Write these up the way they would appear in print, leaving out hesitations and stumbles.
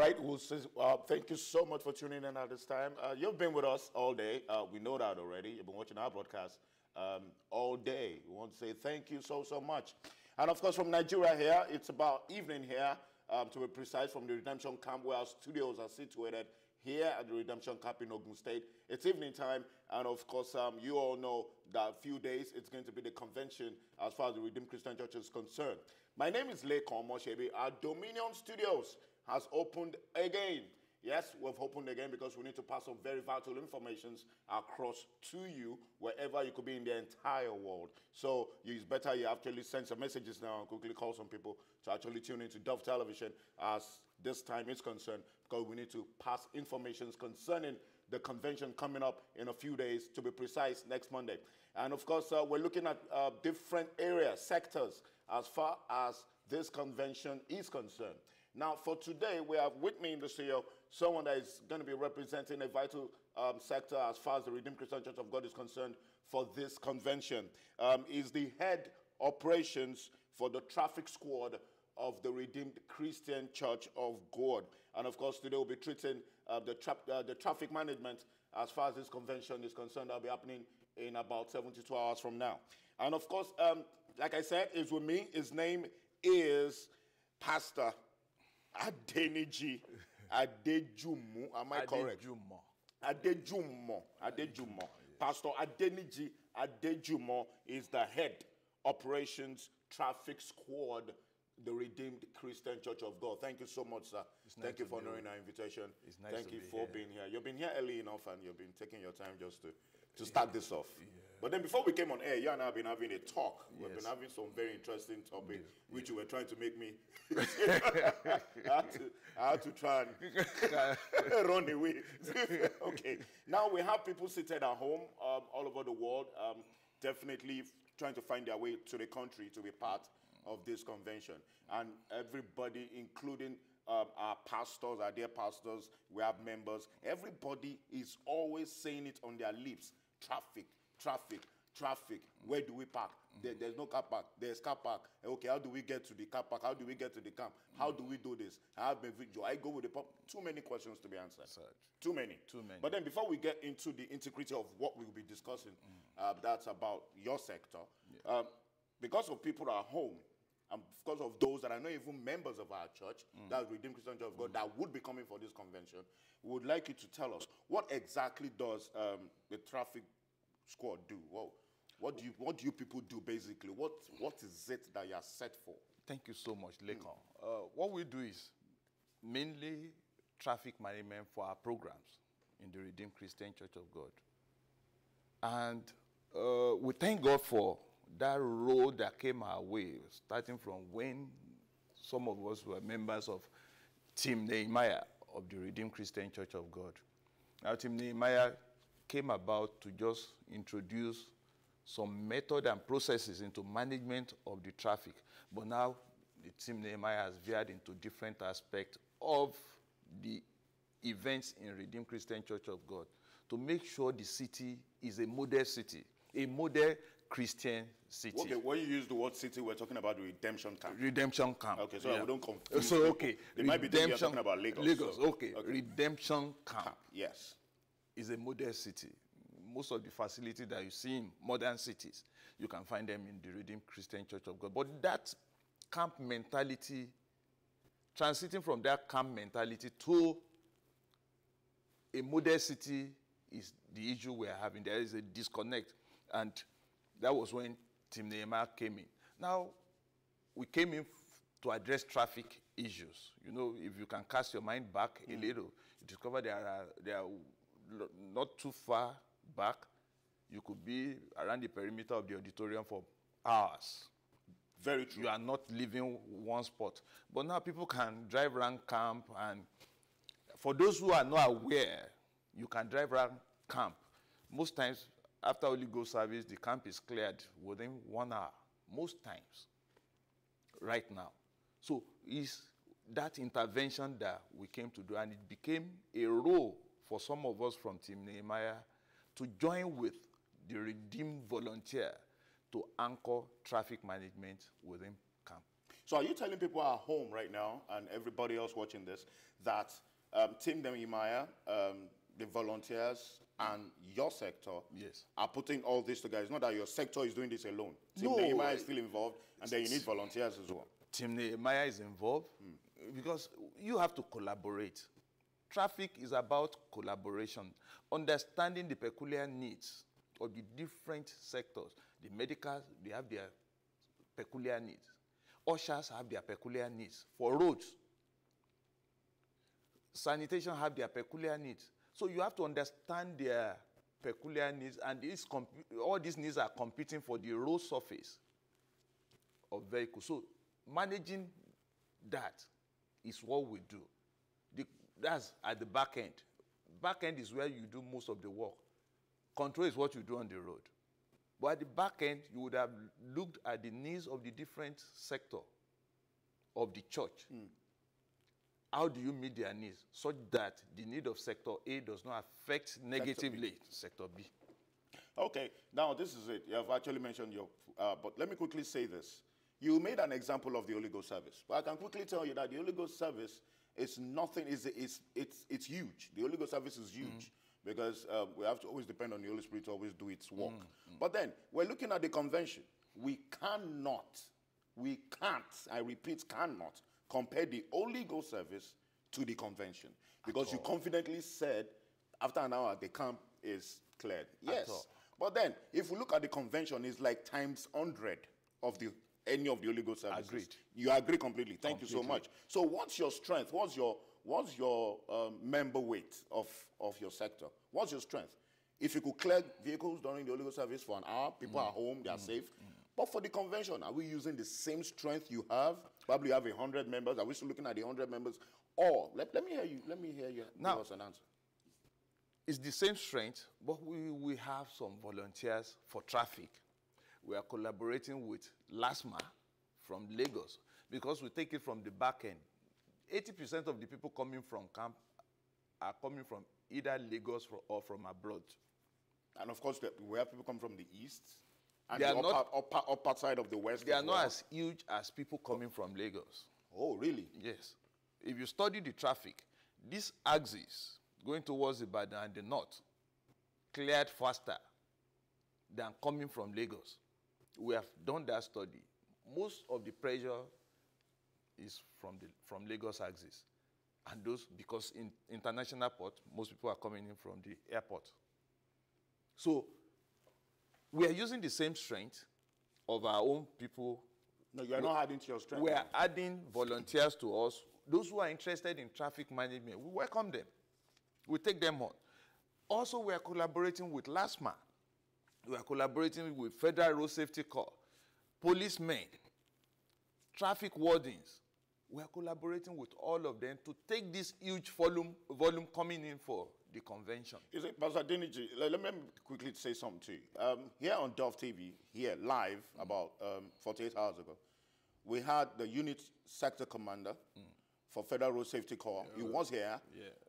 right. We'll say, thank you so much for tuning in at this time. You've been with us all day. We know that already. You've been watching our broadcast all day. We want to say thank you so much. And of course, from Nigeria here, it's about evening here, to be precise, from the Redemption Camp where our studios are situated here at the Redemption Camp in Ogun State. It's evening time, and of course, you all know that a few days it's going to be the convention as far as the Redeemed Christian Church is concerned. My name is Lekon Moshebi. Our Dominion Studios has opened again. Yes, we've opened again because we need to pass some very vital information across to you wherever you could be in the entire world. So it's better you actually send some messages now and quickly call some people to actually tune into Dove Television as this time is concerned, because we need to pass information concerning the convention coming up in a few days, to be precise, next Monday. And of course, we're looking at different areas, sectors, as far as this convention is concerned. Now, for today, we have with me in the studio someone that is going to be representing a vital sector as far as the Redeemed Christian Church of God is concerned for this convention. Is the head operations for the traffic squad of the Redeemed Christian Church of God. And of course, today we'll be treating the traffic management as far as this convention is concerned. That'll be happening in about 72 hours from now. And of course, like I said, is with me. His name is Pastor Adeniji Adejumo. Am I correct? Adejumo. Yes. Pastor Adeniji Adejumo is the head operations traffic squad, the Redeemed Christian Church of God. Thank you so much, sir. Thank you for honoring our invitation. It's nice Thank to you be for here. being here. You've been here early enough and you've been taking your time just to start this off. Yeah. But then before we came on air, you and I have been having a talk. We've been having some very interesting topic, which you were trying to make me I had to try and run away. Okay. Now we have people seated at home all over the world, definitely trying to find their way to the country to be part of this convention. And everybody, including our pastors, our dear pastors, we have members, everybody is always saying it on their lips. Traffic, traffic, traffic. Where do we park? There's no car park. There's car park. Okay, how do we get to the car park? How do we get to the camp? How do we do this? Do I go with the pump? Too many questions to be answered. Too many. But then before we get into the integrity of what we will be discussing, that's about your sector. Because of people at home, and because of those that are not even members of our church, that Redeemed Christian Church of God, that would be coming for this convention, we would like you to tell us, what exactly does the traffic squad do? Whoa. What do you people do, basically? What is it that you are set for? Thank you so much, Lekon. What we do is mainly traffic management for our programs in the Redeemed Christian Church of God. And we thank God for that road that came our way, starting from when some of us were members of Team Nehemiah of the Redeemed Christian Church of God. Now, Team Nehemiah came about to just introduce some method and processes into management of the traffic. But now, the Team Nehemiah has veered into different aspects of the events in Redeemed Christian Church of God to make sure the city is a model city, a model Christian city. Okay, when you use the word city, we're talking about the Redemption Camp. Redemption Camp. Okay, so we don't confuse. So, okay. They might be thinking you're talking about Lagos. Lagos, okay. Redemption Camp. Yes. Is a model city. Most of the facilities that you see in modern cities, you can find them in the Redeemed Christian Church of God. But that camp mentality, transiting from that camp mentality to a model city is the issue we're having. There is a disconnect. And that was when Team Nehemiah came in. Now, we came in to address traffic issues. You know, if you can cast your mind back a little, you discover there are not too far back, you could be around the perimeter of the auditorium for hours. Very true. You are not leaving one spot. But now people can drive around camp, and for those who are not aware, you can drive around camp. Most times, after Holy Ghost service, the camp is cleared within 1 hour. Most times, right now. So it's that intervention that we came to do, and it became a role for some of us from Team Nehemiah to join with the Redeemed volunteer to anchor traffic management within camp. So are you telling people at home right now and everybody else watching this that Team Nehemiah, the volunteers, and your sector Yes. are putting all this together? It's not that your sector is doing this alone. Team No, Nehemiah is still involved, and then you need volunteers as well. Team Nehemiah is involved because you have to collaborate. Traffic is about collaboration, understanding the peculiar needs of the different sectors. The medicals, they have their peculiar needs. Ushers have their peculiar needs for roads. Sanitation have their peculiar needs. So you have to understand their peculiar needs, and all these needs are competing for the road surface of vehicles. So managing that is what we do. That's at the back end. Back end is where you do most of the work. Control is what you do on the road. But at the back end, you would have looked at the needs of the different sector of the church. How do you meet their needs such that the need of sector A does not affect negatively sector B? Okay, now this is it. You have actually mentioned your, but let me quickly say this. You made an example of the Holy Ghost service. But I can quickly tell you that the Holy Ghost service is nothing, it's huge. The Holy Ghost service is huge because we have to always depend on the Holy Spirit to always do its work. But then, we're looking at the convention. We can't, I repeat, cannot compare the Holy Ghost service to the convention. Because you confidently said, after an hour, the camp is cleared. Yes. But then, if we look at the convention, it's like times 100 of any of the Holy Ghost services. Agreed. You agree completely. Thank you so much. So what's your strength? What's your member weight of your sector? What's your strength? If you could clear vehicles during the Holy Ghost service for an hour, people are home, they are safe. But for the convention, are we using the same strength you have? Probably you have 100 members. Are we still looking at the 100 members? Or let me hear you. Let me hear you now, give us an answer. It's the same strength, but we have some volunteers for traffic. We are collaborating with LASMA from Lagos because we take it from the back end. 80% of the people coming from camp are coming from either Lagos or from abroad. And of course, we have people come from the east and the upper side of the west. They are not as huge as people coming from Lagos. Oh, really? Yes. If you study the traffic, this axis going towards Ibadan and the north cleared faster than coming from Lagos. We have done that study. Most of the pressure is from Lagos axis. And those, because in international port, most people are coming in from the airport. So we are using the same strength of our own people. No, you are not adding to your strength. We are adding volunteers to us. Those who are interested in traffic management, we welcome them. We take them on. Also, we are collaborating with LASMA. We are collaborating with Federal Road Safety Corps, policemen, traffic wardens. We are collaborating with all of them to take this huge volume coming in for the convention. Is it, Pastor Deniji, let me quickly say something to you. Here on Dove TV, here live about 48 hours ago, we had the unit sector commander for Federal Road Safety Corps. He was here,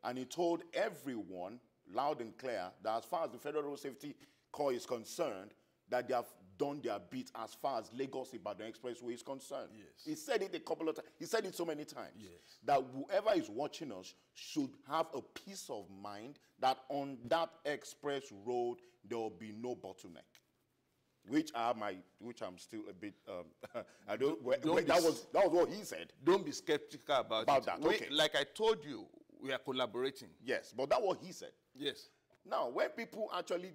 and he told everyone, loud and clear, that as far as the Federal Road Safety Corps is concerned, that they have done their bit as far as Lagos-Ibadan Expressway is concerned. Yes. He said it a couple of times. He said it so many times. Yes. That whoever is watching us should have a peace of mind that on that express road, there will be no bottleneck. Which I'm still a bit, that was what he said. Don't be skeptical about that. Okay. Like I told you, we are collaborating. Yes, but that's what he said. Yes. Now, when people actually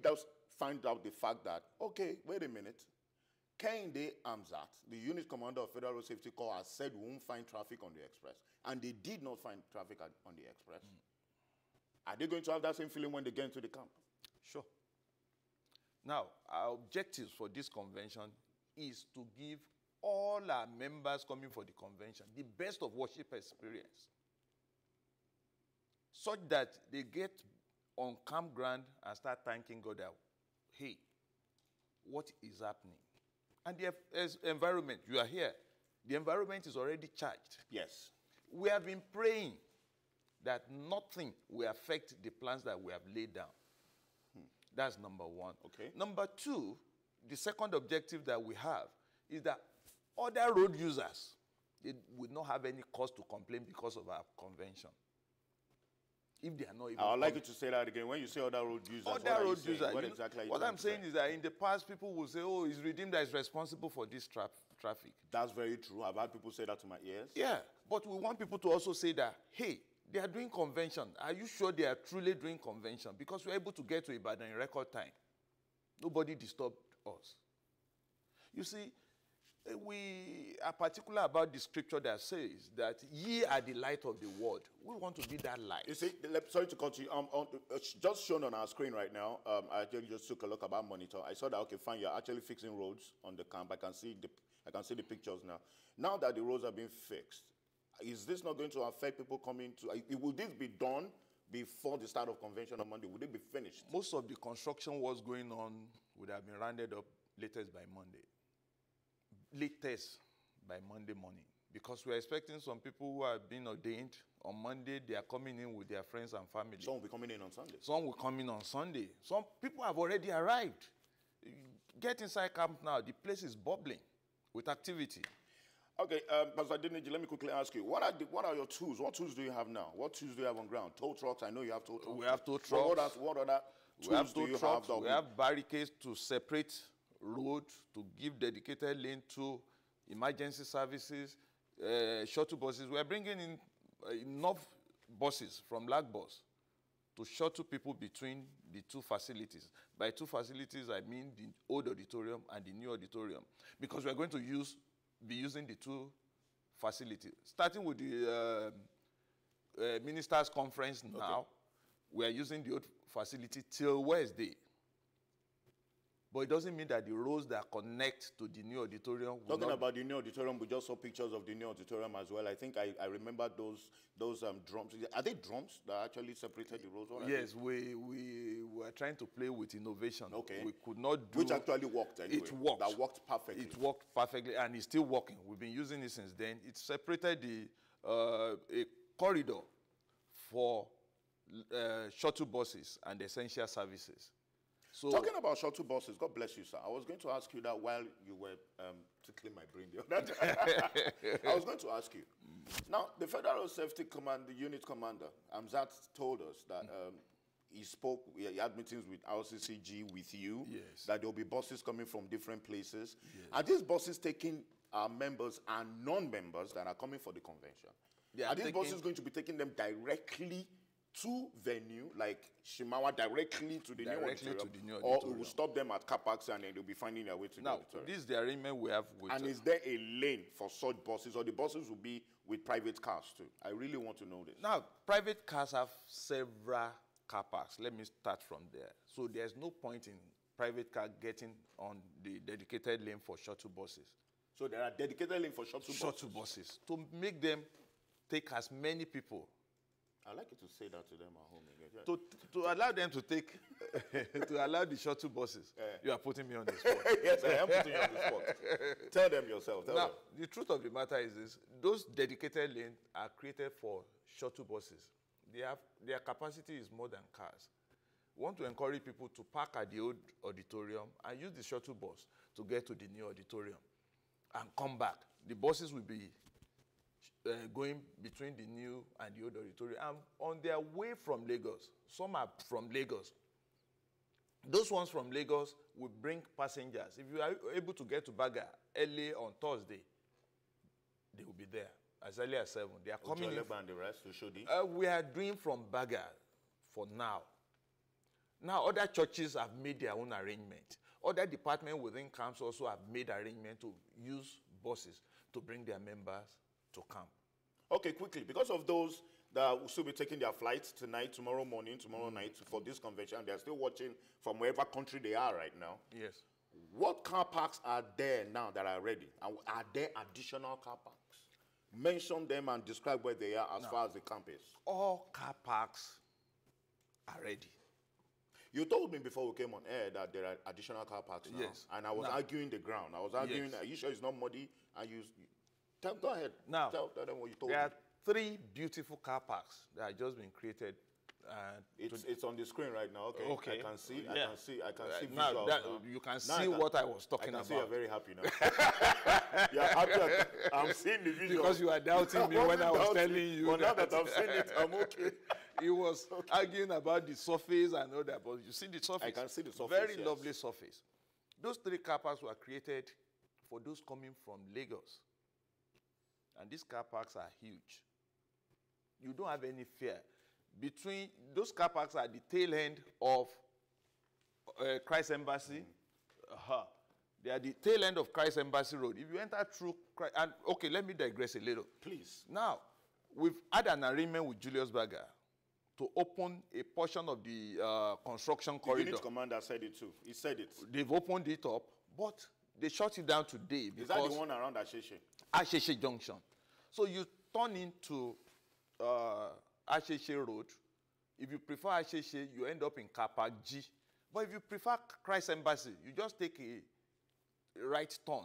find out the fact that, okay, wait a minute, Kehinde Amzat, the unit commander of Federal Road Safety Corps, has said we won't find traffic on the express, and they did not find traffic on the express. Are they going to have that same feeling when they get into the camp? Sure. Now, our objectives for this convention is to give all our members coming for the convention the best of worship experience, such that they get on campground and start thanking God that, hey, what is happening? And the environment, you are here, the environment is already charged. Yes. We have been praying that nothing will affect the plans that we have laid down. That's number one. Okay. Number two, the second objective that we have is that other road users they would not have any cause to complain because of our convention. If they are not even... I would like you to say that again. When you say other road users, Other road users. What exactly are you What trying I'm to saying say? is that in the past, people will say, oh, it's Redeemed that is responsible for this traffic. That's very true. I've had people say that to my ears. Yeah, but we want people to also say that, hey, they are doing convention. Are you sure they are truly doing convention? Because we're able to get to Ibadan in record time. Nobody disturbed us. You see, we are particular about the scripture that says that ye are the light of the world. We want to be that light. You see, sorry to cut you. Just shown on our screen right now, I actually just took a look at our monitor. I saw that, okay, fine, you're actually fixing roads on the camp. I can see the pictures now. Now that the roads are being fixed, is this not going to affect people coming to... will this be done before the start of convention on Monday? Would it be finished? Most of the construction was going on would have been rounded up latest by Monday. Latest by Monday morning. Because we're expecting some people who have been ordained on Monday, they are coming in with their friends and family. Some will be coming in on Sunday. Some will come in on Sunday. Some people have already arrived. Get inside camp now. The place is bubbling with activity. Okay, Pastor Adeniji, let me quickly ask you, what are your tools? What tools do you have now? What tools do you have on ground? Tow trucks, I know you have tow trucks. We have tow trucks. What other tools do you have? We have barricades to separate road, to give dedicated lane to emergency services, shuttle buses. We are bringing in enough buses from Lagbus to shuttle people between the two facilities. By two facilities, I mean the old auditorium and the new auditorium, because we are going to be using the two facilities. Starting with the ministers' conference now, we are using the old facility till Wednesday. But it doesn't mean that the roads that connect to the new auditorium... Talking about the new auditorium, we just saw pictures of the new auditorium as well. I think I remember those drums. Are they drums that actually separated the roads? Yes, we were trying to play with innovation. Okay. We could not do... Which actually worked anyway. It worked. That worked perfectly. It worked perfectly, and it's still working. We've been using it since then. It separated a corridor for shuttle buses and essential services. So, talking about shuttle buses, God bless you, sir. I was going to ask you that while you were tickling my brain the other day. I was going to ask you. Now, the Federal Safety Command, the unit commander, Amzat, told us that he had meetings with RCCG, with you, yes, that there will be buses coming from different places. Yes. Are these buses taking our members and non-members that are coming for the convention? Are these buses going to be taking them directly to venue, like Shimawa, directly to the new auditorium, or we will stop them at car parks and then they'll be finding their way to the auditorium? This is the arrangement we have with... And is there a lane for such buses, or the buses will be with private cars too? I really want to know this. Now, private cars have several car parks. Let me start from there. So there's no point in private car getting on the dedicated lane for shuttle buses. So there are dedicated lanes for shuttle buses to make them take as many people. I'd like you to say that to them at home again. To allow them to take, to allow the shuttle buses. You are putting me on the spot. Yes, I am putting you on the spot. Tell them yourself. Tell them. The truth of the matter is this. Those dedicated lanes are created for shuttle buses. Their capacity is more than cars. We want to encourage people to park at the old auditorium and use the shuttle bus to get to the new auditorium and come back. The buses will be going between the new and the old auditorium. And on their way from Lagos, some are from Lagos. Those ones from Lagos will bring passengers. If you are able to get to Baga early on Thursday, they will be there as early as 7. They are coming in. And the rest to Shodi? We are doing from Baga for now. Now, other churches have made their own arrangement. Other departments within camps also have made arrangement to use buses to bring their members to camp. Okay, quickly, because of those that will still be taking their flights tonight, tomorrow morning, tomorrow night for this convention, they're still watching from wherever country they are right now. Yes. What car parks are there now that are ready? And are there additional car parks? Mention them and describe where they are as far as the camp is. All car parks are ready. You told me before we came on air that there are additional car parks now. Yes. And I was arguing the ground. I was arguing, are you sure it's not muddy? And go ahead. Now, tell them what you told me. There are 3 beautiful car parks that have just been created It's on the screen right now. Okay. Okay. I can see. Yeah. I can see Now visuals that, now. you can Now see what I was talking I can about. see you're very happy now. You're happy. I'm seeing the visual. Because you are doubting me when I was telling you. But now that I've seen it, I'm okay. He was arguing about the surface and all that, but you see the surface. I can see the surface. Very yes. lovely surface. Those 3 car parks were created for those coming from Lagos. And these car parks are huge. You don't have any fear. Between those car parks are the tail end of Christ Embassy. They are the tail end of Christ Embassy Road. If you enter through Christ, and okay, let me digress a little. Please. Now, we've had an agreement with Julius Berger to open a portion of the construction corridor. The unit commander said it too. He said it. They've opened it up, but they shut it down today. Is that the one around Asheshe? Asheshe Junction. So you turn into Asheshe Road. If you prefer Asheshe, you end up in Car Park G. But if you prefer Christ Embassy, you just take a right turn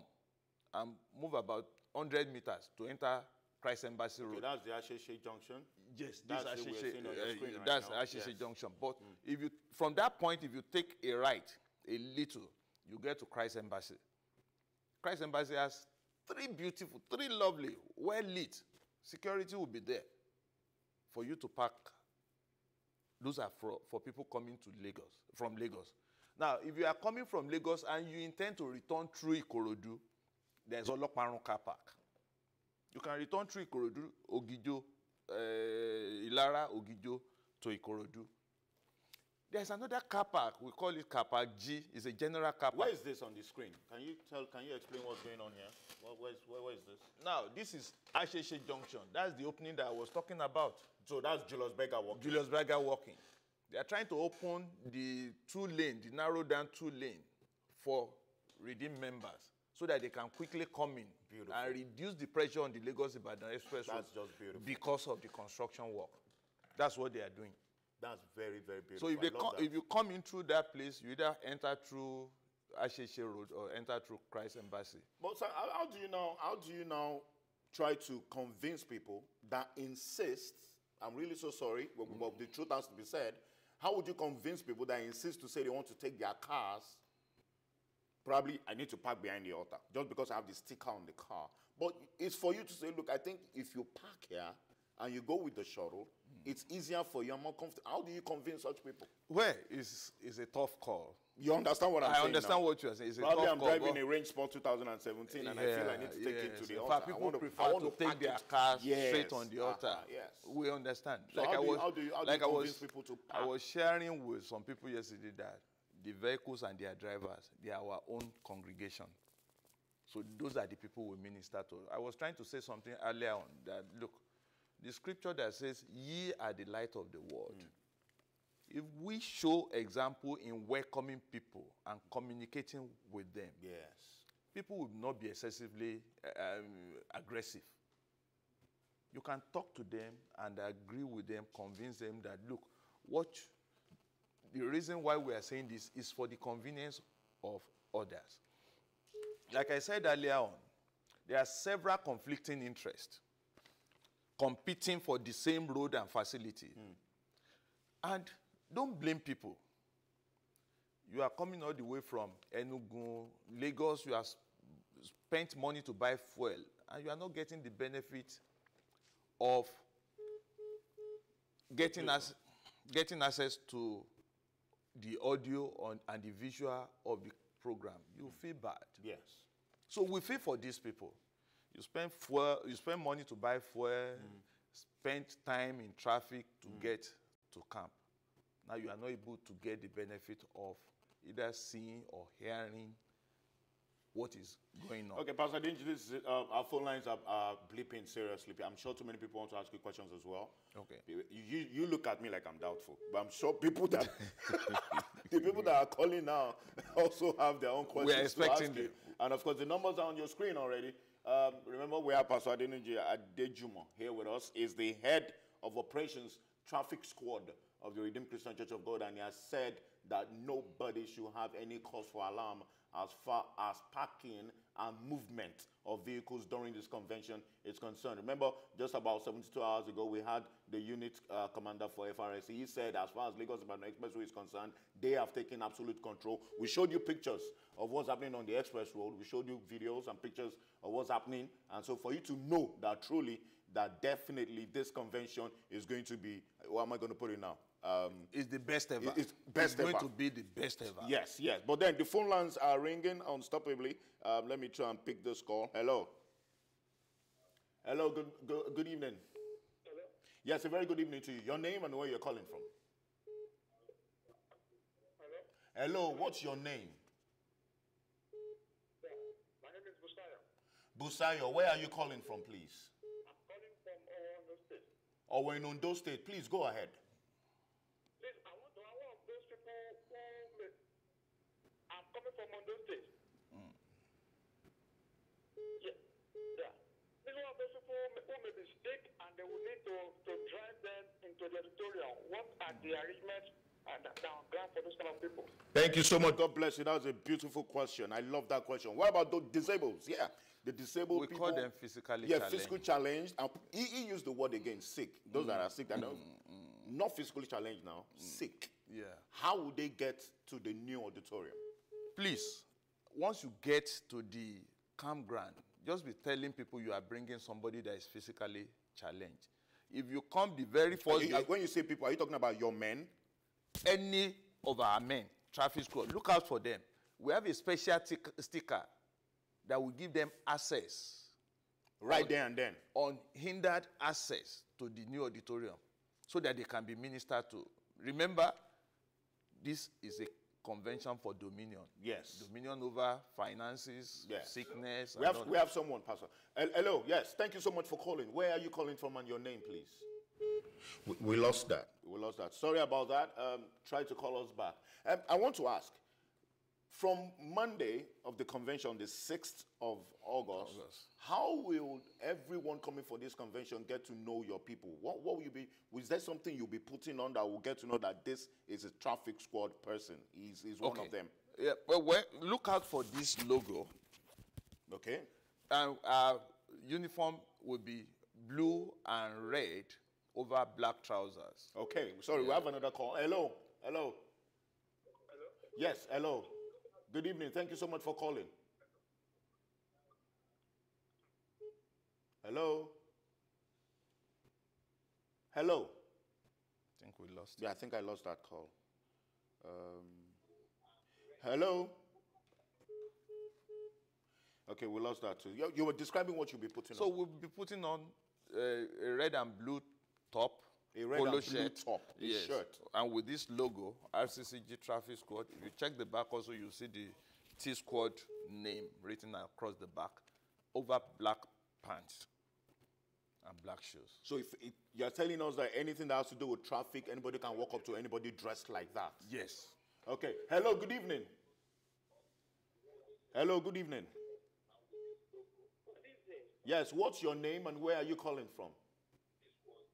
and move about 100 meters to enter Christ Embassy Road. That's the Asheshe Junction? Yes, that's Asheshe Junction. But if you, from that point, if you take a right a little, you get to Christ Embassy. Christ Embassy has 3 beautiful, 3 lovely, well lit. Security will be there for you to park. Those are for people coming to Lagos, from Lagos. Now, if you are coming from Lagos and you intend to return through Ikorodu, there's Oloparun car park. You can return through Ikorodu, Ogijo, Ilara, Ogijo to Ikorodu. There's another car park. We call it Car Park G. It's a general car park. Where is this on the screen? Can you explain what's going on here? Where is this? Now, this is Asheshe Junction. That's the opening that I was talking about. So that's Julius Berger walking. Julius Berger walking. They are trying to open the 2-lane, the narrow down 2-lane for redeemed members so that they can quickly come in and reduce the pressure on the Lagos-Ibadan Express Road. That's just beautiful. Because of the construction work. That's what they are doing. That's very, very beautiful. So if you come in through that place, you either enter through Asheshe Road or enter through Christ Embassy. But sir, how do you now try to convince people that insist, I'm really so sorry, but the truth has to be said, how would you convince people that insist to say they want to take their cars? Probably, I need to park behind the altar just because I have the sticker on the car. But it's for you to say, look, I think if you park here and you go with the shuttle, it's easier for you and more comfortable. How do you convince such people? Well, it's a tough call. You understand what I'm saying? I understand now? what you're saying. It's Probably a tough I'm call, driving a Range Sport 2017 and I feel I need to take it to the altar. In fact, people prefer to take their cars straight on the altar. Yes. We understand. So how do you convince people to park? I was sharing with some people yesterday that the vehicles and their drivers, they are our own congregation. So those are the people we minister to. I was trying to say something earlier on that, look, the scripture that says, ye are the light of the world. If we show example in welcoming people and communicating with them, people will not be excessively aggressive. You can talk to them and agree with them, convince them that, look, the reason why we are saying this is for the convenience of others. Like I said earlier on, there are several conflicting interests competing for the same road and facility. And don't blame people. You are coming all the way from Enugu, Lagos, you have spent money to buy fuel, and you are not getting the benefit of getting access to the audio and the visual of the program. You feel bad. Yes. So we feel for these people. You spend money to buy fuel, spend time in traffic to get to camp. Now you are not able to get the benefit of either seeing or hearing what is going on. Okay, Pastor Dingy, our phone lines are bleeping seriously. I'm sure too many people want to ask you questions as well. Okay. You look at me like I'm doubtful, but I'm sure people that the people that are calling now also have their own questions. We are expecting to ask you. And of course, the numbers are on your screen already. Remember, we have Pastor Adeniji Adejumo here with us. Is the head of operations traffic squad of the Redeemed Christian Church of God, and he has said that nobody should have any cause for alarm as far as parking and movement of vehicles during this convention is concerned. Remember, just about 72 hours ago, we had the unit commander for FRSC. He said, as far as Lagos-Ibadan Expressway is concerned, they have taken absolute control. We showed you pictures of what's happening on the express road. We showed you videos and pictures of what's happening. And so for you to know that truly, that definitely this convention is going to be, what am I going to put it now? It's the best ever. It's best going ever. to be the best ever. Yes, yes. But then the phone lines are ringing unstoppably. Let me try and pick this call. Hello. Hello, good evening. Hello? Yes, a very good evening to you. Your name and where you're calling from. Hello? Hello, what's your name? Yeah. My name is Busayo. Busayo, where are you calling from, please? I'm calling from Ondo State. Oh, we're in Ondo State. Please go ahead. Please, I want those people who may, I'm coming from Ondo State. Yeah. Yeah. These are those people who may be sick and they will need to drive them into the auditorium. What are the arrangements and down ground for those kind of people? Thank you so much. God bless you. That was a beautiful question. I love that question. What about the disabled? Yeah. The disabled people. We call them physically yeah, challenged. physically challenged. And he used the word again, sick. Those that are sick, that are not physically challenged now, sick. Yeah. How would they get to the new auditorium? Please, once you get to the campground, just be telling people you are bringing somebody that is physically challenged. If you come the very first day, When you say people, are you talking about your men? any of our men, traffic squad, look out for them. We have a special sticker that will give them access, Right there and then. unhindered access to the new auditorium so that they can be ministered to. Remember, this is a convention for dominion. Yes. Dominion over finances, Yes. sickness. We have someone, Pastor. Hello, yes. Thank you so much for calling. Where are you calling from and your name, please? We lost that. We lost that. Sorry about that. Try to call us back. I want to ask, from Monday of the convention, the 6th of August, how will everyone coming for this convention get to know your people? What will you be, is there something you'll be putting on that will get to know that this is a traffic squad person? He's one of them. Yeah, well, look out for this logo. Okay? And our uniform will be blue and red over black trousers. Okay. Sorry, we have another call. Hello. Hello. Hello? Yes, hello. Good evening. Thank you so much for calling. Hello. Hello. I think we lost. Yeah, I think I lost that call. Hello. Okay, we lost that too. You were describing what you'll be putting So on. we'll be putting on a red and blue top, A red polo and blue shirt, top, a yes, shirt. and with this logo, RCCG Traffic Squad. If you check the back, also you see the T Squad name written across the back, over black pants and black shoes. So if you're telling us that anything that has to do with traffic, anybody can walk up to anybody dressed like that? Yes. Okay. Hello, good evening. Hello, good evening. Good evening. Yes, what's your name and where are you calling from?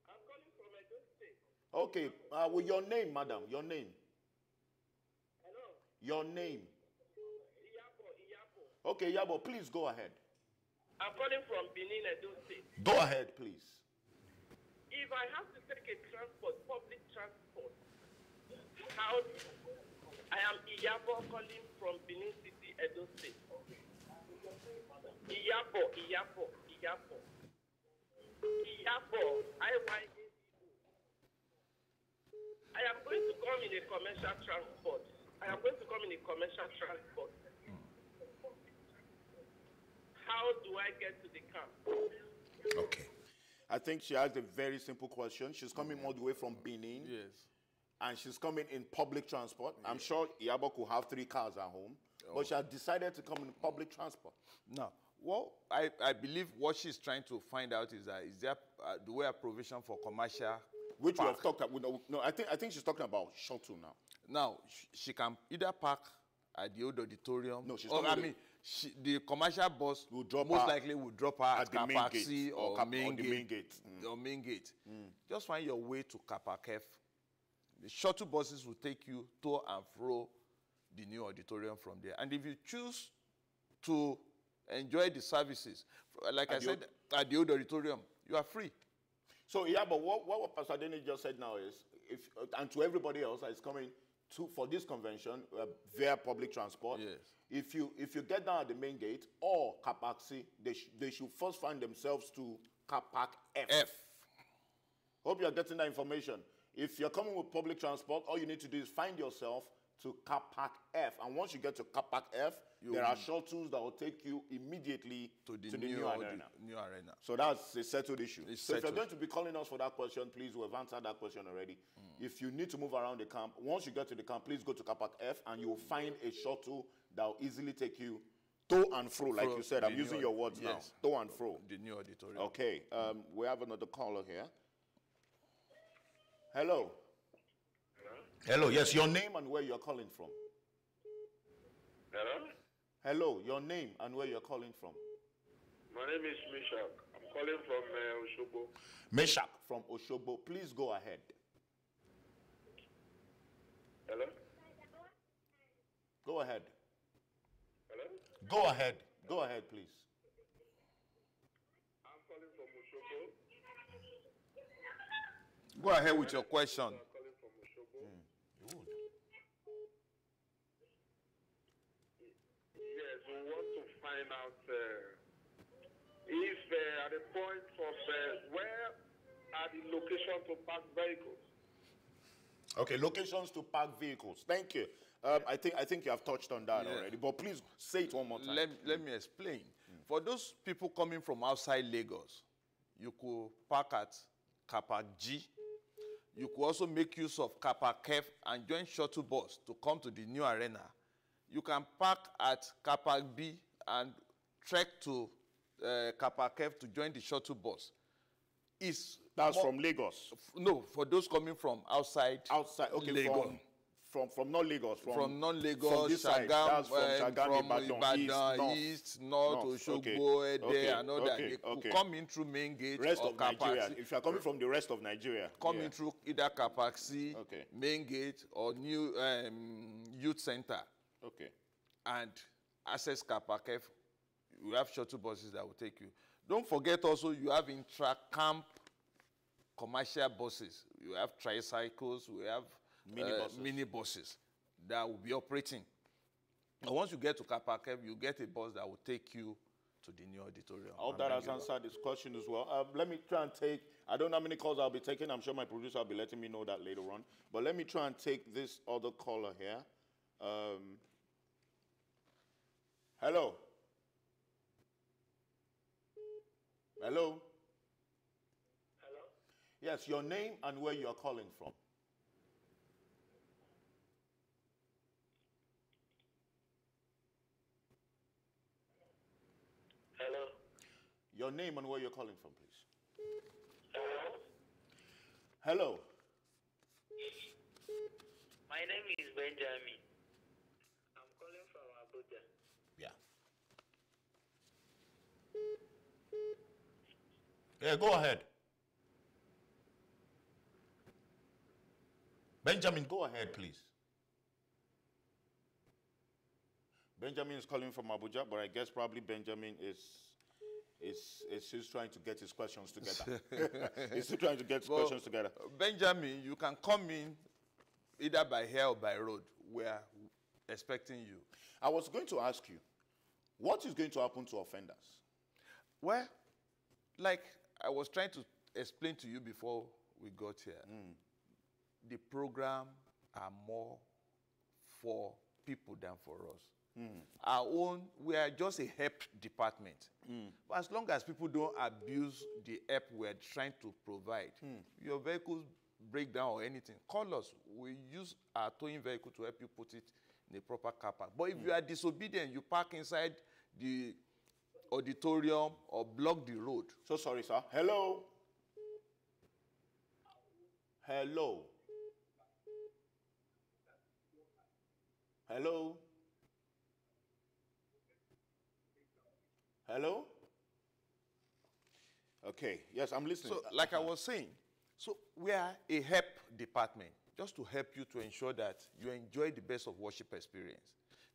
I'm calling from Edo State. Okay, well, your name, madam, your name. Hello? Your name. Iyabo. Okay, Yabo, please go ahead. I'm calling from Benin, Edo State. Go ahead, please. If I have to take a transport, public transport, how I am Iyabo calling from Benin City, Edo State. Iyabo. I am going to come in a commercial transport. How do I get to the camp? Okay. I think she has a very simple question. She's coming all the way from Benin. Yes. And she's coming in public transport. I'm sure Iyabo could have 3 cars at home. But she has decided to come in public transport. Now, well, I believe what she's trying to find out is that do we have provision for commercial Which we park? have talked about. No, I think she's talking about shuttle now. Now, she can either park at the old auditorium. No, she's or, talking I mean, the commercial bus will drop most her likely will drop her at the main Kapaksi gate or the main main gate. or main gate. Just find your way to Kapakef. The shuttle buses will take you to and fro the new auditorium from there. And if you choose to enjoy the services. Like I said, at the old auditorium, you are free. So, yeah, but what Pastor Dennis just said now is, and to everybody else that is coming for this convention via public transport, Yes. if you get down at the main gate or car park C, they should first find themselves to car park F. Hope you're getting that information. If you're coming with public transport, all you need to do is find yourself to car park F. And once you get to car park F, there are shuttles that will take you immediately to the new arena. So that's a settled issue. So if you're going to be calling us for that question, please, we've answered that question already. If you need to move around the camp, once you get to the camp, please go to car park F and you'll find a shuttle that will easily take you to and fro, like you said. I'm using your words now. To and fro. The new auditorium. Okay. We have another caller here. Hello. Hello. Yes, your name and where you're calling from. Hello? Hello, your name and where you're calling from. My name is Mishak. I'm calling from Oshobo. Meshach from Oshobo. Please go ahead. Hello? Go ahead. Hello? Go ahead. Go ahead, please. I'm calling from Oshobo. Go ahead with your question. I'm calling from Oshobo. Yes, we want to find out if at the point of where are the locations to park vehicles? Okay, locations to park vehicles. Thank you. I think you have touched on that already, but please say it one more time. Let me explain. For those people coming from outside Lagos, you could park at car park G. You could also make use of car park F and join shuttle bus to come to the new arena. You can park at car park B and trek to car park F to join the shuttle bus. That's from Lagos? No, for those coming from outside. Outside, okay, Lagos. From not Lagos. From non-Lagos, Shagam, from Ibadan, East, North, Osogbo, Ede, and all that. They could come in through main gate rest or of Nigeria. If you're coming from the rest of Nigeria. Coming through either Kapaksi, main gate, or new youth center. Okay. And access Kapak F, you have shuttle buses that will take you. Don't forget also you have intra-camp commercial buses. You have tricycles, we have mini buses that will be operating. And once you get to Kapak F, you get a bus that will take you to the new auditorium. All that has answered this question as well. Let me try and take, I don't know how many calls I'll be taking. I'm sure my producer will be letting me know that later on. But let me try and take this other caller here. Hello. Hello. Hello? Yes, your name and where you are calling from. Hello? Your name and where you're calling from, please. Hello? Hello. My name is Benjamin. I'm calling from Abuja. Yeah. Yeah, go ahead. Benjamin, go ahead, please. Benjamin is calling from Abuja, but I guess probably Benjamin is he's trying to get his questions together. He's still trying to get his questions together. Benjamin, you can come in either by air or by road. We are expecting you. I was going to ask you, what is going to happen to offenders? Well, like I was trying to explain to you before we got here, the program are more for people than for us. Our own, we are just a help department. But as long as people don't abuse the help we're trying to provide, your vehicles break down or anything, call us. We use our towing vehicle to help you put it in a proper car park. But if you are disobedient, you park inside the auditorium or block the road. So sorry, sir. Hello? Hello? Hello? Hello? Okay, yes, I'm listening. So, like I was saying, so we are a help department, just to help you to ensure that you enjoy the best of worship experience.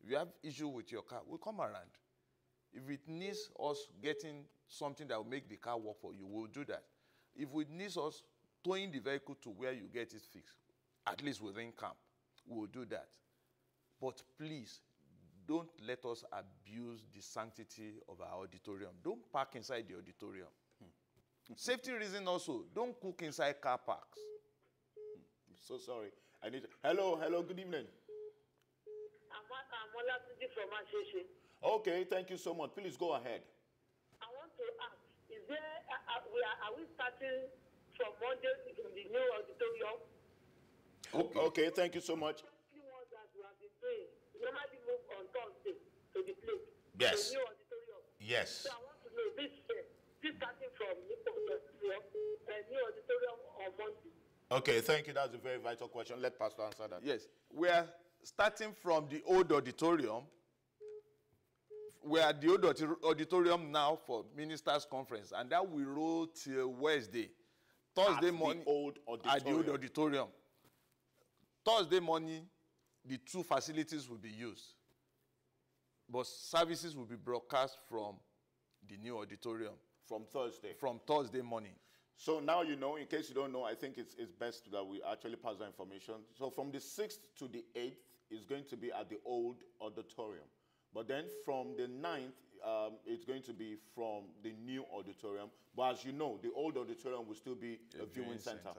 If you have issue with your car, we'll come around. If it needs us getting something that will make the car work for you, we'll do that. If it needs us towing the vehicle to where you get it fixed, at least within camp, we'll do that. But please, don't let us abuse the sanctity of our auditorium. Don't park inside the auditorium. Safety reason also, don't cook inside car parks. So sorry. Hello, good evening. I'm Olatunji from RCCG. Okay, thank you so much. Please go ahead. I want to ask, is there, are we starting from Monday in the new auditorium? Okay, thank you so much. The ones that we have been doing, normally move on Thursday to the place. Yes. The new auditorium. Yes. So I want to know this starting from the new auditorium on Monday. Okay, thank you. That's a very vital question. Let Pastor answer that. Yes, we are starting from the old auditorium. We are at the old auditorium now for ministers' conference, and that will roll till Wednesday. Thursday morning at the old auditorium. Thursday morning, the two facilities will be used, but services will be broadcast from the new auditorium. From Thursday? From Thursday morning. So now you know, in case you don't know, I think it's best that we actually pass that information. So from the 6th to the 8th is going to be at the old auditorium. But then from the 9th, it's going to be from the new auditorium. But as you know, the old auditorium will still be a viewing center.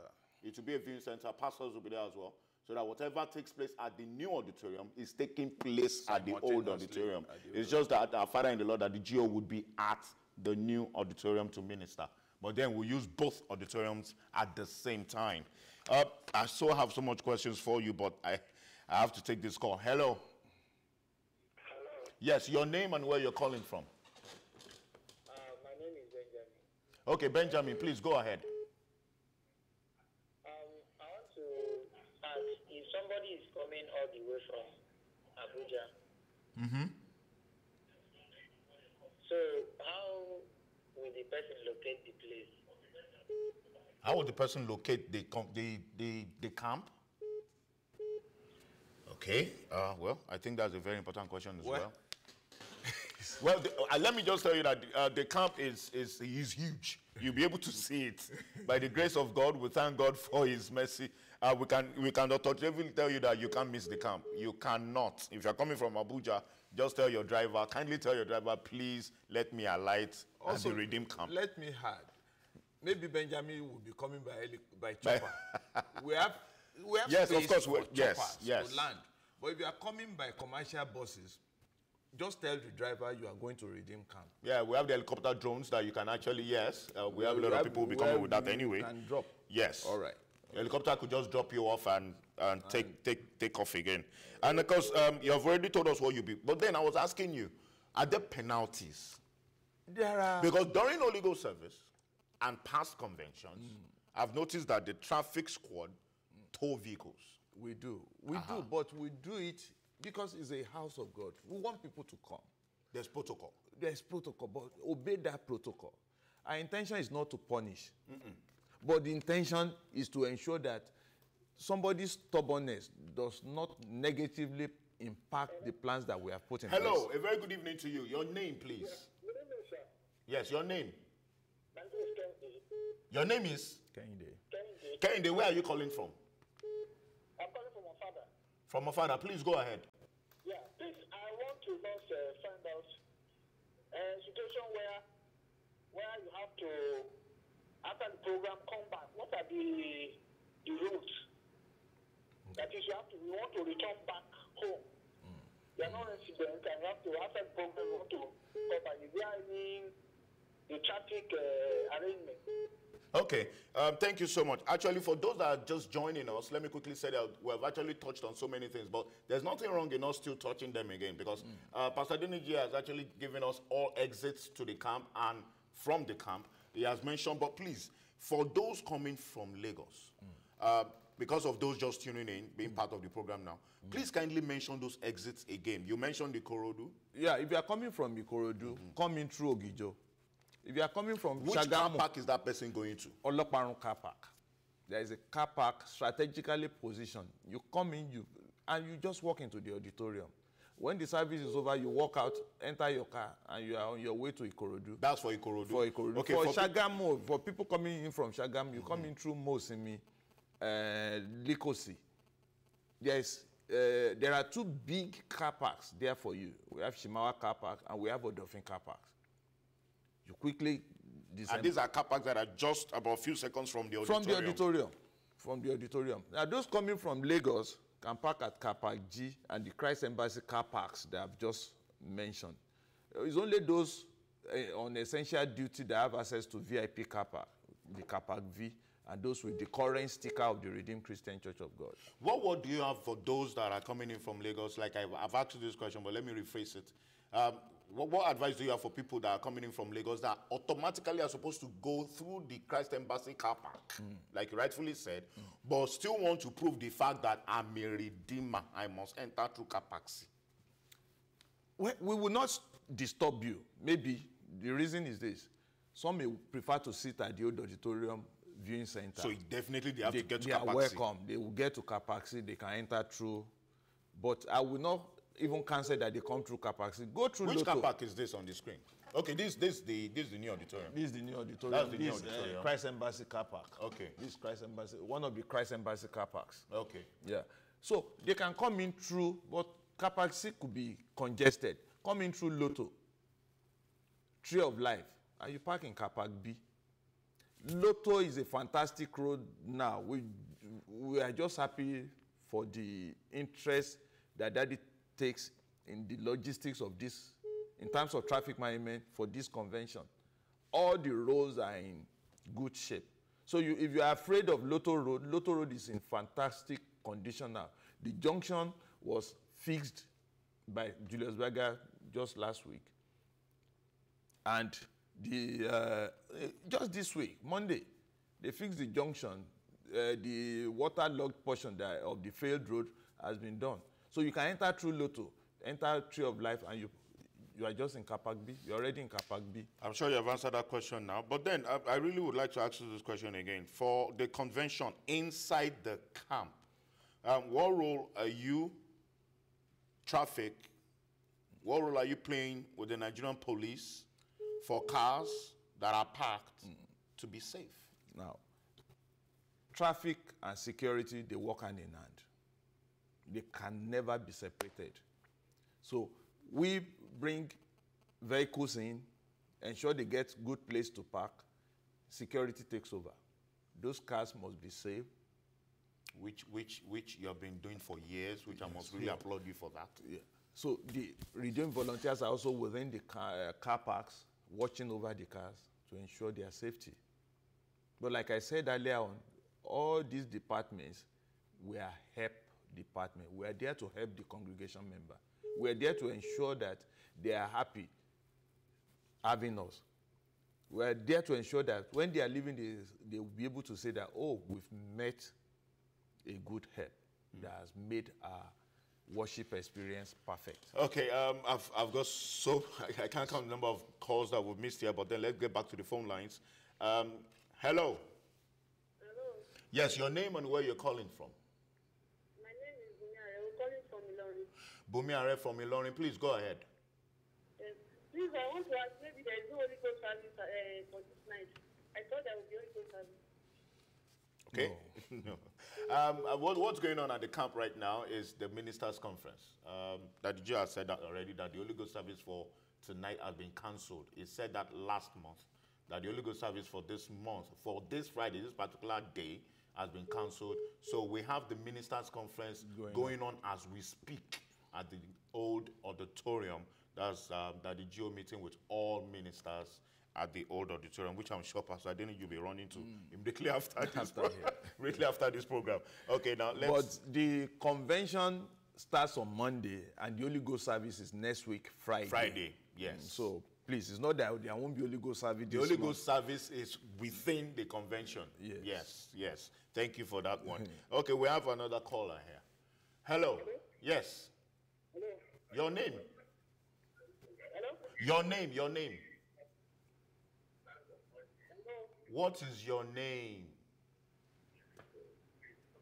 It will be a viewing center. Pastors will be there as well. So that whatever takes place at the new auditorium is taking place at the old auditorium. It's just that our Father in the Lord, that the GO would be at the new auditorium to minister. But then we'll use both auditoriums at the same time. I still have so much questions for you, but I have to take this call. Hello. Hello. Yes, your name and where you're calling from. My name is Benjamin. Okay, Benjamin, please go ahead. I want to ask if somebody is coming all the way from Abuja. Mm-hmm. So how will the person locate the place? How will the person locate the camp? Okay. Well, I think that's a very important question as well. Well, let me just tell you that the camp is huge. You'll be able to see it. By the grace of God, we thank God for His mercy. We can authoritatively tell you that you can't miss the camp. You cannot. If you're coming from Abuja, just tell your driver, kindly tell your driver, please let me alight at the Redeem camp. Let me add, maybe Benjamin will be coming by chopper. we have yes, space of course. for Yes. to land. But if you are coming by commercial buses, just tell the driver you are going to Redeem camp. Yeah, we have the helicopter drones that you can actually, yes. We have a lot of people will be coming with that anyway. Can drop. Yes. All right. The helicopter could just drop you off and take off again. And of course, you have already told us what you be. But then I was asking you, are there penalties? There are. Because during Holy Ghost service and past conventions, I've noticed that the traffic squad tow vehicles. We do, but we do it because it's a house of God. We want people to come. There's protocol. There's protocol, but obey that protocol. Our intention is not to punish, but the intention is to ensure that somebody's stubbornness does not negatively impact the plans that we have put in place. Hello, a very good evening to you. Your name, please. Good evening, sir. Yes, your name. My name is Kennedy. Your name is? Kehinde. Kehinde, where are you calling from? I'm calling from my father. From my father. Please go ahead. Yeah, please, I want to just find out a situation where you have to, after the program, come back. What are the routes? That is, you want to return back home. You are not resident, and you have to, after the program, you want to come back. Is there any the traffic arrangement? Okay, thank you so much. Actually, for those that are just joining us, let me quickly say that we have actually touched on so many things, but there's nothing wrong in us still touching them again, because Pastor Deniji has actually given us all exits to the camp and from the camp. He has mentioned, but please, for those coming from Lagos, because of those just tuning in, being part of the program now, please kindly mention those exits again. You mentioned the Ikorodu. Yeah, if you are coming from Ikorodu, come in through Ogijo. If you are coming from Which car park is that person going to? Oloparun car park. There is a car park strategically positioned. You come in, and you just walk into the auditorium. When the service is over, you walk out, enter your car, and you are on your way to Ikorodu. That's for Ikorodu? For Ikorodu. Okay, for Shagamu, for people coming in from Shagamu, you come in through Mosimi, Likosi. There are 2 big car parks there for you. We have Shimawa car park and we have Odofin car parks. You quickly descend. And these are car parks that are just about a few seconds from the auditorium. From the auditorium. Now, those coming from Lagos can park at car park G and the Christ Embassy car parks that I've just mentioned. It's only those on essential duty that have access to VIP car park, the car park V, and those with the current sticker of the Redeemed Christian Church of God. What word do you have for those that are coming in from Lagos? Like I've asked you this question, but let me rephrase it. What advice do you have for people that are coming in from Lagos that automatically are supposed to go through the Christ Embassy car park, like you rightfully said, but still want to prove the fact that I'm a redeemer, I must enter through car park C? We will not disturb you. Maybe the reason is this. Some may prefer to sit at the old auditorium viewing center. So definitely they have to get to car park park C. They are welcome. They will get to car park C. They can enter through. But I will not even cancel that they come through car park C. Go through Which Lotto. car park is this on the screen? Okay, this is the new auditorium. This is the new auditorium. That's the new This auditorium. Christ Embassy car park. Okay. This is Christ Embassy, one of the Christ Embassy car parks. Okay. Yeah. So they can come in through, but car park C could be congested. Come in through Lotto, Tree of Life, and you park in car park B. Lotto is a fantastic road now. We are just happy for the interest that Daddy takes in the logistics of this, in terms of traffic management for this convention. All the roads are in good shape. So if you are afraid of Lotto Road is in fantastic condition now. The junction was fixed by Julius Berger just last week. And just this week, Monday, they fixed the junction. The waterlogged portion of the failed road has been done. So you can enter through Lotto, enter Tree of Life, and you are just in car park B. You're already in car park B. I'm sure you have answered that question now. But then I really would like to ask you this question again. For the convention inside the camp, what role are you, traffic, what role are you playing with the Nigerian police for cars that are parked to be safe? Now, traffic and security, they work hand in hand. They can never be separated. So we bring vehicles in, ensure they get good place to park, security takes over. Those cars must be safe. Which you have been doing for years, which I must really applaud you for that. Yeah. So the Redeemed volunteers are also within the car parks, watching over the cars to ensure their safety. But like I said earlier on, all these departments, we are help department. We are there to help the congregation member. We are there to ensure that they are happy having us. We are there to ensure that when they are leaving, they will be able to say that, oh, we've met a good help that has made our worship experience perfect. Okay, I've got I can't count the number of calls that we've missed here, but then let's get back to the phone lines. Hello. Hello. Yes, your name and where you're calling from. My name is Bumiare. I'm calling from Ilorin. Bumiare from Ilorin, please go ahead. Yes. Please, I want to ask, maybe there is no Holy Ghost service for this night. I thought there would be Holy Ghost service. Okay. No. What's going on at the camp right now is the ministers' conference. That Joe has said that already, that the Holy Ghost service for tonight has been cancelled. He said that last month, that the Holy Ghost service for this month, for this Friday, this particular day, has been cancelled. So we have the ministers' conference going on as we speak at the old auditorium. That's that the GO meeting with all ministers at the old auditorium, which I'm sure, Pastor Adeni, you'll be running to immediately after this immediately after this program. Okay, now let's... But the convention starts on Monday, and the Holy Ghost service is next week, Friday. Friday, yes. So please, it's not that there won't be Holy Ghost service The Holy Ghost service is within the convention. Yes. Yes. Thank you for that one. Okay, we have another caller here. Hello. Yes. Hello. Your name? Hello. Your name, your name. Hello. What is your name?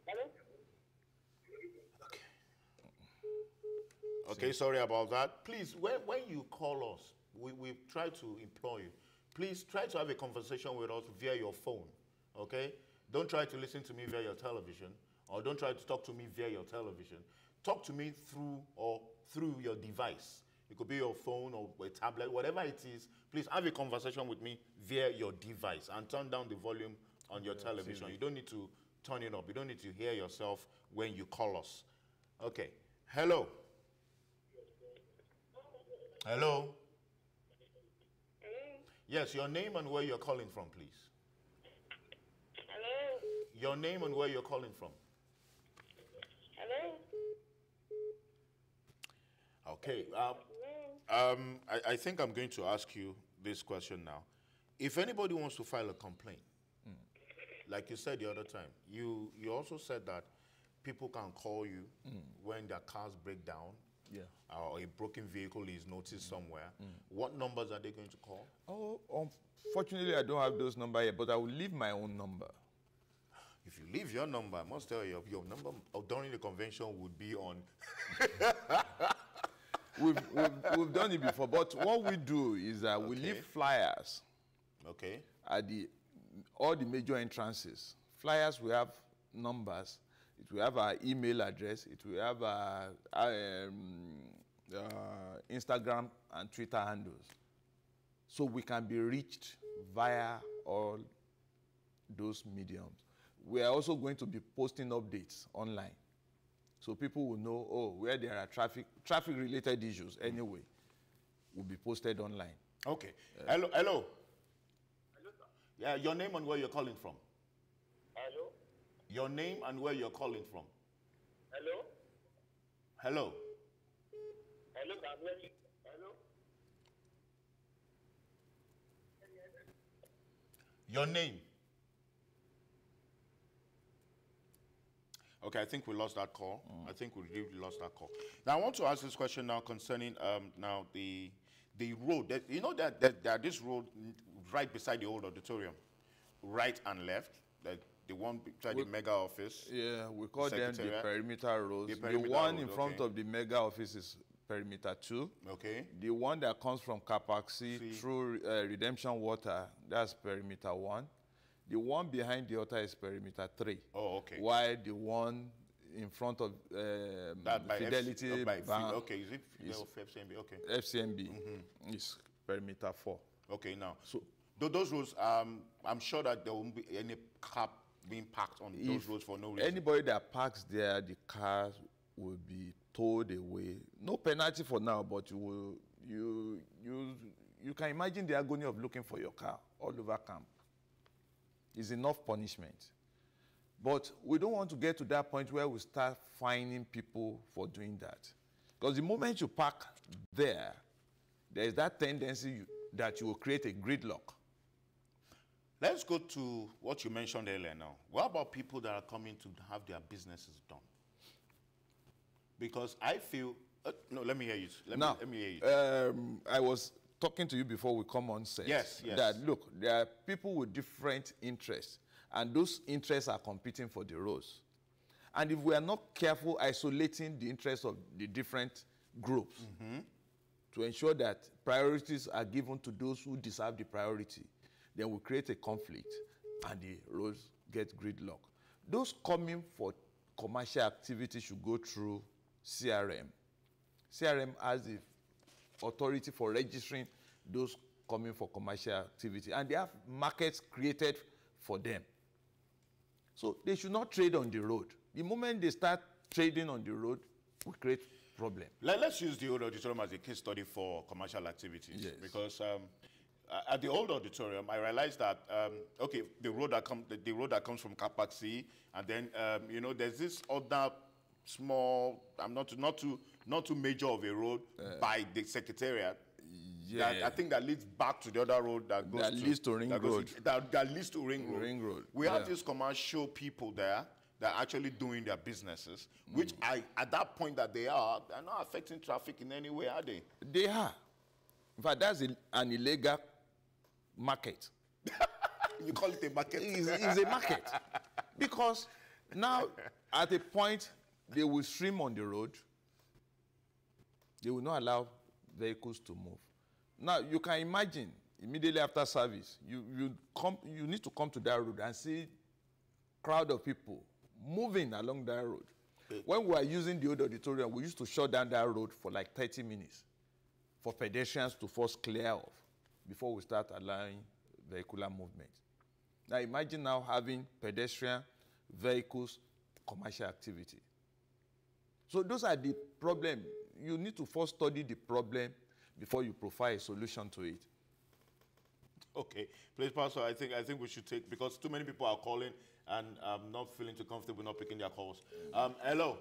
Hello. Okay, sorry about that. Please, when you call us, we try to implore you. Please try to have a conversation with us via your phone, okay? Don't try to listen to me via your television, or don't try to talk to me via your television. Talk to me through your device. It could be your phone or a tablet, whatever it is. Please have a conversation with me via your device and turn down the volume on your television. You don't need to turn it up. You don't need to hear yourself when you call us. Okay. Hello. Hello. Yes, your name and where you're calling from, please. Hello? Your name and where you're calling from. Hello? Okay. I think I'm going to ask you this question now. If anybody wants to file a complaint, like you said the other time, you also said that people can call you when their cars break down, or a broken vehicle is noticed somewhere. What numbers are they going to call? Oh, unfortunately, I don't have those numbers yet, but I will leave my own number. If you leave your number, I must tell you, your number during the convention would be on. We've done it before, but what we do is that we leave flyers at all the major entrances. Flyers, we have numbers. It will have our email address. It will have our Instagram and Twitter handles. So we can be reached via all those mediums. We are also going to be posting updates online. So people will know, where there are traffic-related issues anyway, will be posted online. Okay. Hello. Hello, sir. Yeah, your name and where you're calling from. Hello? Your name and where you're calling from. Hello? Hello. Hello, sir. Hello? Your name. Okay, I think we lost that call. I think we really lost that call. Now, I want to ask this question now concerning now the road. You know that this road right beside the old auditorium, right and left, the one beside the mega office. Yeah, we call them the perimeter roads. The one in front of the mega office is perimeter 2. Okay. The one that comes from Capaxi through Redemption Water, that's perimeter 1. The one behind the altar is perimeter 3. Oh, okay. While the one in front of Fidelity Bank, okay, is it FCMB? Okay. FCMB is perimeter 4. Okay, now, so those roads, I'm sure that there won't be any car being parked on those roads for no reason. Anybody that parks there, the cars will be towed away. No penalty for now, but you can imagine the agony of looking for your car all over camp. Is enough punishment. But we don't want to get to that point where we start fining people for doing that. Because the moment you park there is that tendency that you will create a gridlock. Let's go to what you mentioned earlier now. What about people that are coming to have their businesses done? Because I feel, no, let me hear you. Let me hear you. I was talking to you before we come on set. Yes. That, look, there are people with different interests, and those interests are competing for the roles. And if we are not careful isolating the interests of the different groups to ensure that priorities are given to those who deserve the priority, then we create a conflict and the roads get gridlocked. Those coming for commercial activity should go through CRM. CRM has the authority for registering those coming for commercial activity, and they have markets created for them. So they should not trade on the road. The moment they start trading on the road, we create problem. Let's use the old auditorium as a case study for commercial activities. Yes. Because at the old auditorium, I realized that okay, the road that comes from Capaxi, and then there's this other small, not too major of a road by the secretariat. Yeah. I think that leads back to the other road that leads to Ring Road. That leads to Ring Road. We have these commercial people there that are actually doing their businesses, which at that point that they're not affecting traffic in any way, are they? They are. In fact, that's an illegal market. You call it a market? It's a market. Because now, at a point, they will stream on the road. They will not allow vehicles to move. Now, you can imagine, immediately after service, you need to come to that road and see crowd of people moving along that road. When we were using the old auditorium, we used to shut down that road for like 30 minutes for pedestrians to first clear off before we start allowing vehicular movement. Now imagine now having pedestrian, vehicles, commercial activity. So those are the problems. You need to first study the problem before you provide a solution to it. Okay, please, Pastor, I think we should take, because too many people are calling and I'm not feeling too comfortable not picking their calls. Hello. Hello.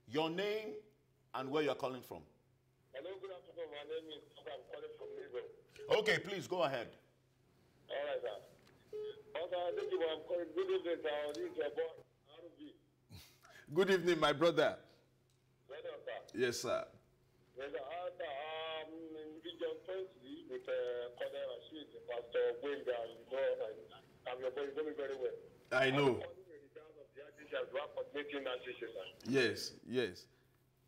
Your name and where you're calling from. Hello, good afternoon. My name is I'm calling from Lagos. Okay, please go ahead. All right, sir. Also, thank you. I'm calling. Good evening, sir. This is your boy, RB. Good evening, my brother. Well done, sir. Yes, sir. Well done. In Region 20 with Corner Rashid, Pastor Wenga, you know, and I'm your boy. You know me very well. I know. I'm calling in regards of the RCCG as well, coordinating RCCG, sir. Yes, yes.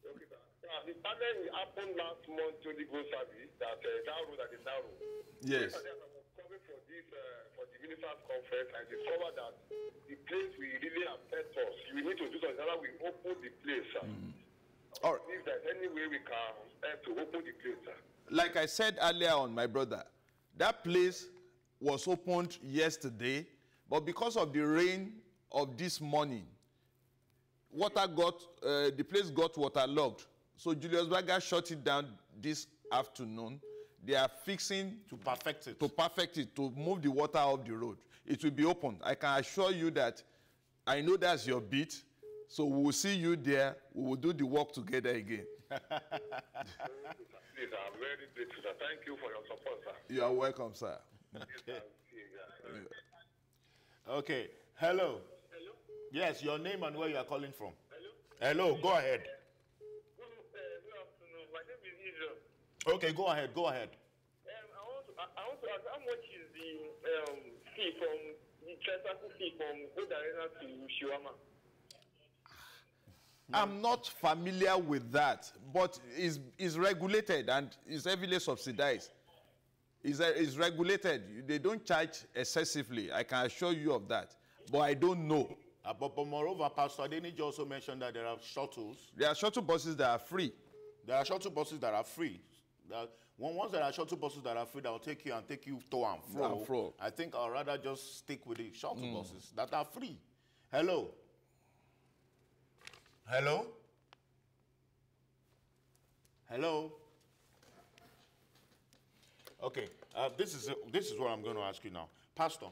Okay, sir. The panel happened last month to the Go service that that road that is narrow. Yes. I was coming for this for the ministers' conference and discovered that the place will really affect us. We need to do something. Now we open the place, sir. All right. If there's any way we can help to open the place, sir. Like I said earlier on, my brother, that place was opened yesterday, but because of the rain of this morning, the place got waterlogged. So Julius Berger shut it down this afternoon. They are fixing To perfect it. to move the water off the road. It will be opened. I can assure you that I know that's your beat. So we will see you there. We will do the work together again. Please, I'm very grateful, sir. Thank you for your support, sir. You are welcome, sir. Okay. Hello. Hello? Yes, your name and where you are calling from. Hello? Hello, go ahead. Good afternoon. My name is Israel. Okay, go ahead, go ahead. I want to ask how much is the fee from the tricycle fee from Old Arena to Shiwama? I'm not familiar with that, but it's regulated and is heavily subsidized. It's regulated. They don't charge excessively. I can assure you of that, but I don't know. But moreover, Pastor Adeniji also mentioned that there are shuttles. There are shuttle buses that are free. There are shuttle buses that are free. Once there are shuttle buses that are free, that will take you to and fro. I think I'll rather just stick with the shuttle buses that are free. Hello. Hello. Hello. Okay. This is what I'm going to ask you now, Pastor.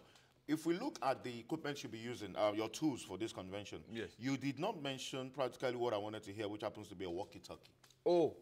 If we look at the equipment you'll be using, your tools for this convention, yes. You did not mention practically what I wanted to hear, which happens to be a walkie-talkie. Oh,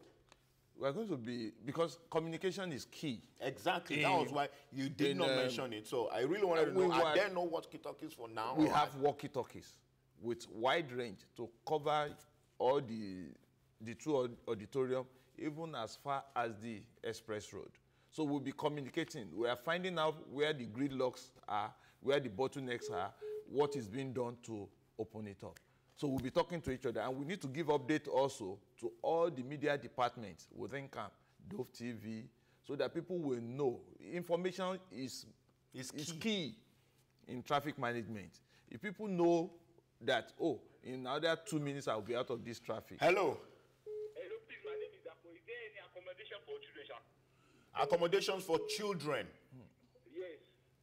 we're going to be, because communication is key. Exactly. That was why you did not mention it. So I really wanted to know, are there no walkie-talkies for now? We have walkie-talkies with wide range to cover all the true auditorium, even as far as the express road. So we'll be communicating. We are finding out where the gridlocks are, where the bottlenecks are, what is being done to open it up. So we'll be talking to each other, and we need to give update also to all the media departments within camp, Dove TV, so that people will know. Information is key in traffic management. If people know that, oh, in another 2 minutes I'll be out of this traffic. Hello. Hello, please. My name is Apo. Is there any accommodation for children, sir? Accommodations for children. Yes.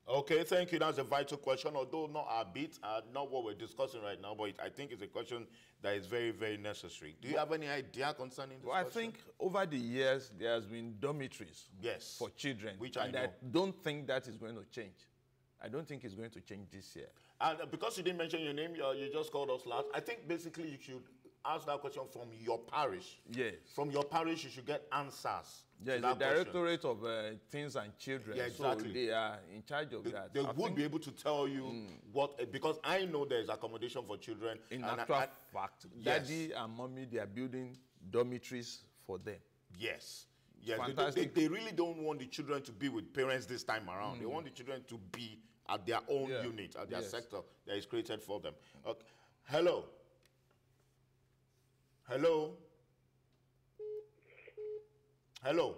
Okay, thank you. That's a vital question, although not our beat, not what we're discussing right now, but I think it's a question that is very, very necessary. Do you have any idea concerning this Well, I question? think over the years, there has been dormitories for children, which and I know. I don't think that is going to change. I don't think it's going to change this year. And because you didn't mention your name, you just called us last. I think basically you should ask that question from your parish. Yes. From your parish, you should get answers. Yes, the Directorate of Teens and Children. Yeah, exactly. So they are in charge of that. They would be able to tell you what, because I know there's accommodation for children. In actual fact, Daddy and Mommy, they are building dormitories for them. Yes. Yes, they really don't want the children to be with parents this time around. They want the children to be at their own unit, at their sector that is created for them. Okay. Hello. Hello. Hello.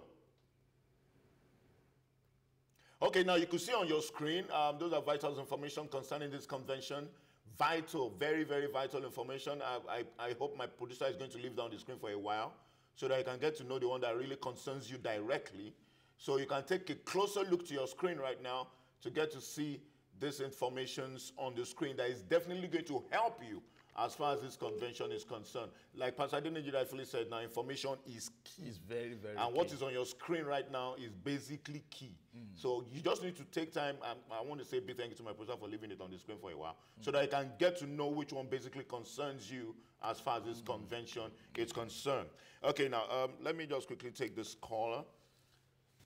Okay, now you can see on your screen, those are vital information concerning this convention. Vital, very, very vital information. I hope my producer is going to leave down the screen for a while so that you can get to know the one that really concerns you directly. So you can take a closer look to your screen right now to get to see this information on the screen that is definitely going to help you as far as this convention is concerned. Like Pastor Adeniji rightfully said, now information is key. It's very, very And key. what is on your screen right now is basically key. So you just need to take time, and I want to say a big thank you to my producer for leaving it on the screen for a while, so that you can get to know which one basically concerns you as far as this convention is concerned. Okay, now let me just quickly take this caller.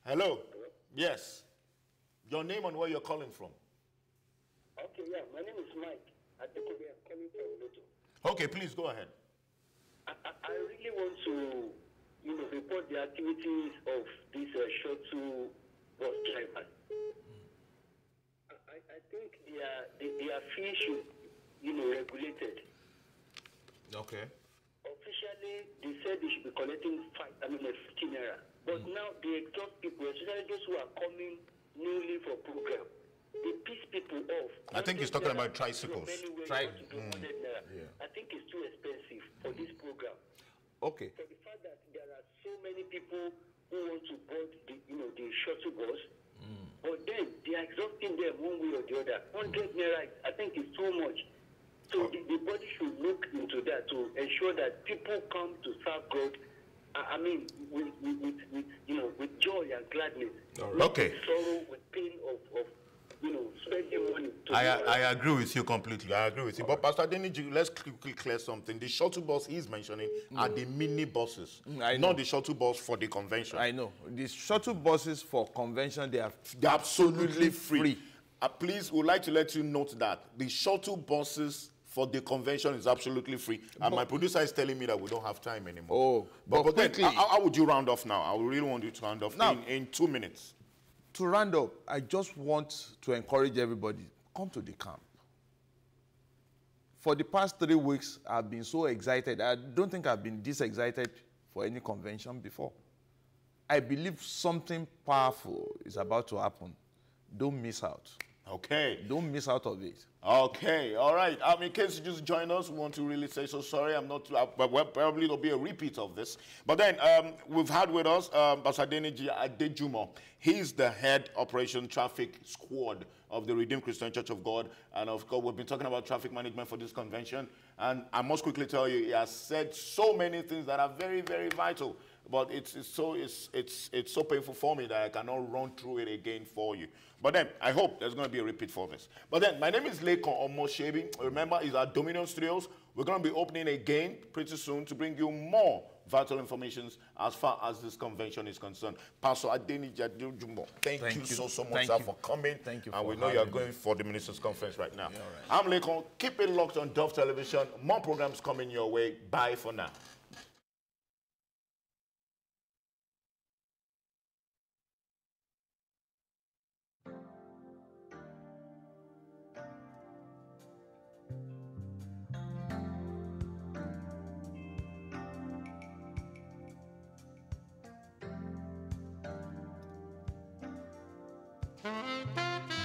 Hello? Yes. Your name and where you're calling from. Okay, yeah, my name is Mike. I'm coming from Loto. Okay, please go ahead. I really want to, report the activities of these shuttle bus drivers. I think their fees should, regulated. Okay. Officially, they said they should be collecting 15 naira. But now they exhaust people, especially those who are coming newly for program. They piss people off. I think he's talking about tricycles. I think it's too expensive for this program. Okay. For the fact that there are so many people who want to board the shuttle bus, but then they are exhausting them one way or the other. 100 naira, I think it's too much. So the body should look into that to ensure that people come to serve God. I mean, with joy and gladness. Okay. With sorrow, with pain of spending money. I agree with you completely. I agree with you. But Pastor Adeniji, let's quickly clear something. The shuttle bus he's mentioning are the mini buses, not the shuttle bus for the convention. I know. The shuttle buses for convention, they're absolutely free. Please, we'd like to let you note that the shuttle buses for the convention is absolutely free. And my producer is telling me that we don't have time anymore. But then, how would you round off now? I really want you to round off now, in 2 minutes. To round up, I just want to encourage everybody, come to the camp. For the past 3 weeks, I've been so excited. I don't think I've been this excited for any convention before. I believe something powerful is about to happen. Don't miss out. Okay. Don't miss out of it. Okay, all right. In case you just join us, we want to really say so sorry. I'm not, but probably there'll be a repeat of this. But then we've had with us Pastor Adeniji Adejumo. He's the head operation traffic squad of the Redeemed Christian Church of God. And of course, we've been talking about traffic management for this convention. And I must quickly tell you, he has said so many things that are very, very vital. But it's so painful for me that I cannot run through it again for you. But then, I hope there's going to be a repeat for this. But then, my name is Lekon Omoshebi. Remember, it's our Dominion Studios. We're going to be opening again pretty soon to bring you more vital information as far as this convention is concerned. Pastor Adeniji Adejumo, thank you so much, sir, for coming. Thank you. And we know you're going for the Ministers' Conference right now. Yeah, right. I'm Lekon. Keep it locked on Dove Television. More programs coming your way. Bye for now. Thank you.